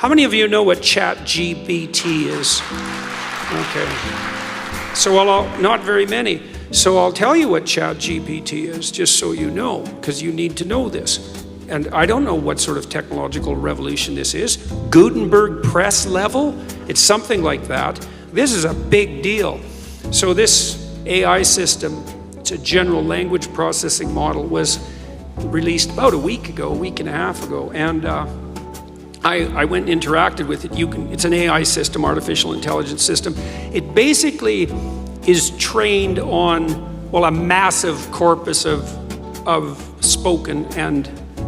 How many of you know what ChatGPT is? Okay. So not very many. So I'll tell you what ChatGPT is, just so you know, because you need to know this. And I don't know what sort of technological revolution this is. Gutenberg press level? It's something like that. This is a big deal. So this AI system, it's a general language processing model, was released about a week and a half ago. And I went and interacted with it. It's an AI system, artificial intelligence system. It basically is trained on, well, a massive corpus of spoken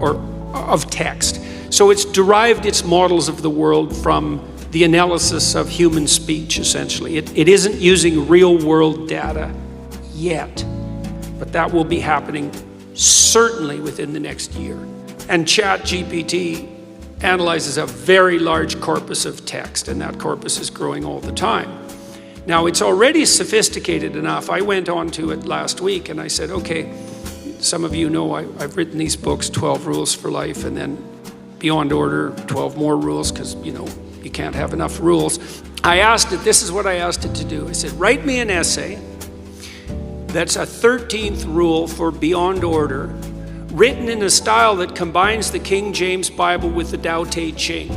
or of text. So it's derived its models of the world from the analysis of human speech, essentially. It isn't using real world data yet, but that will be happening certainly within the next year. And ChatGPT analyzes a very large corpus of text, and that corpus is growing all the time. Now, it's already sophisticated enough. I went on to it last week and I said, okay, some of you know I've written these books, 12 Rules for Life, and then Beyond Order, 12 more rules, because, you can't have enough rules. This is what I asked it to do. I said, write me an essay that's a 13th rule for Beyond Order, written in a style that combines the King James Bible with the Tao Te Ching.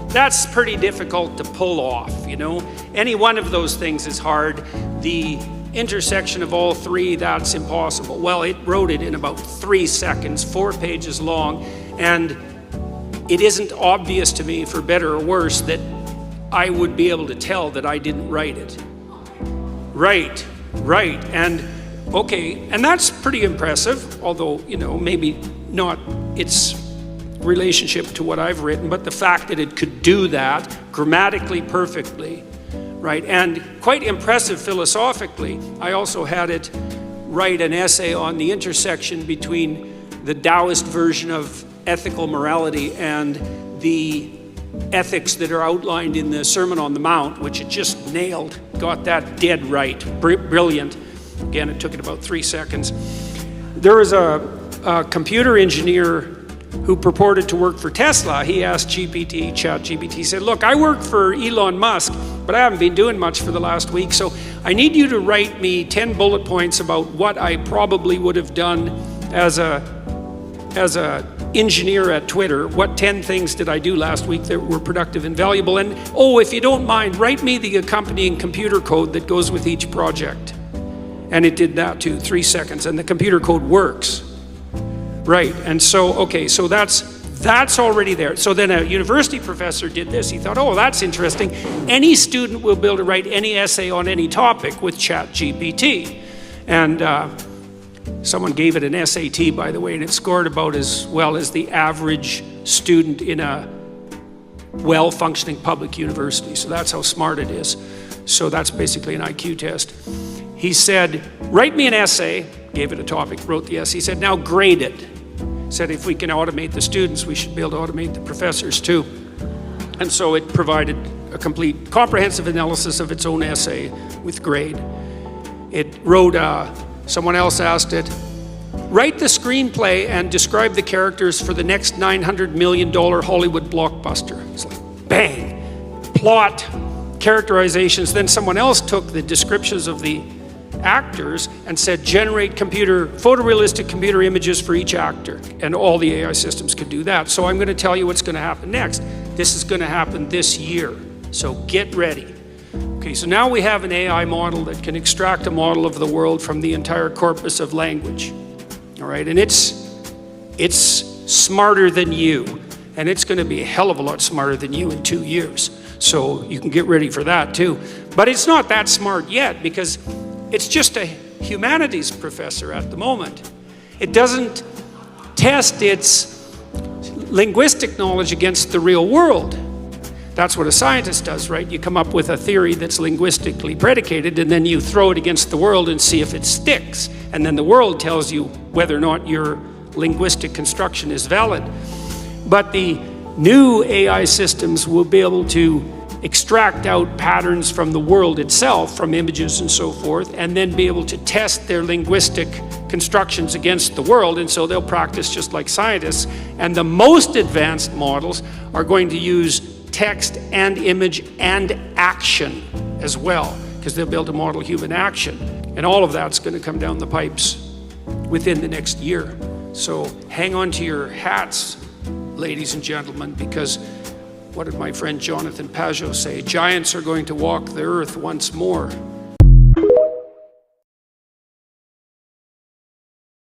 That's pretty difficult to pull off, Any one of those things is hard. The intersection of all three, that's impossible. Well, it wrote it in about 3 seconds, 4 pages long, and it isn't obvious to me, for better or worse, that I would be able to tell that I didn't write it. Right. And okay, and that's pretty impressive, although, maybe not its relationship to what I've written, but the fact that it could do that grammatically perfectly, right? And quite impressive philosophically. I also had it write an essay on the intersection between the Taoist version of ethical morality and the ethics that are outlined in the Sermon on the Mount, which it just nailed, got that dead right, brilliant. Again, it took it about 3 seconds. There was a computer engineer who purported to work for Tesla. He asked ChatGPT, he said, look, I work for Elon Musk, but I haven't been doing much for the last week, so I need you to write me 10 bullet points about what I probably would have done as a engineer at Twitter. What 10 things did I do last week that were productive and valuable? And if you don't mind, write me the accompanying computer code that goes with each project. And it did that too, 3 seconds, and the computer code works. Right, and so that's already there. So then a university professor did this. He thought, that's interesting. Any student will be able to write any essay on any topic with ChatGPT. And someone gave it an SAT, by the way, and it scored about as well as the average student in a well-functioning public university. So that's how smart it is. So that's basically an IQ test. He said, write me an essay, gave it a topic, wrote the essay. He said, now grade it. He said, if we can automate the students, we should be able to automate the professors too. And so it provided a complete, comprehensive analysis of its own essay with grade. It wrote, someone else asked it, write the screenplay and describe the characters for the next $900 million Hollywood blockbuster. It's like, bang, plot, characterizations. Then someone else took the descriptions of the actors and said, generate photorealistic computer images for each actor. And all the AI systems could do that. So I'm going to tell you what's going to happen next. This is going to happen this year. So get ready. Okay, so now we have an AI model that can extract a model of the world from the entire corpus of language. All right, and it's smarter than you. And it's going to be a hell of a lot smarter than you in 2 years. So you can get ready for that too. But it's not that smart yet, because it's just a humanities professor at the moment. It doesn't test its linguistic knowledge against the real world. That's what a scientist does, right? You come up with a theory that's linguistically predicated, and then you throw it against the world and see if it sticks. And then the world tells you whether or not your linguistic construction is valid. But the new AI systems will be able to extract out patterns from the world itself, from images and so forth, and then be able to test their linguistic constructions against the world. And so they'll practice just like scientists. And the most advanced models are going to use text and image and action as well, because they'll be able to model human action. And all of that's going to come down the pipes within the next year. So hang on to your hats, ladies and gentlemen, because what did my friend Jonathan Pajot say? Giants are going to walk the earth once more.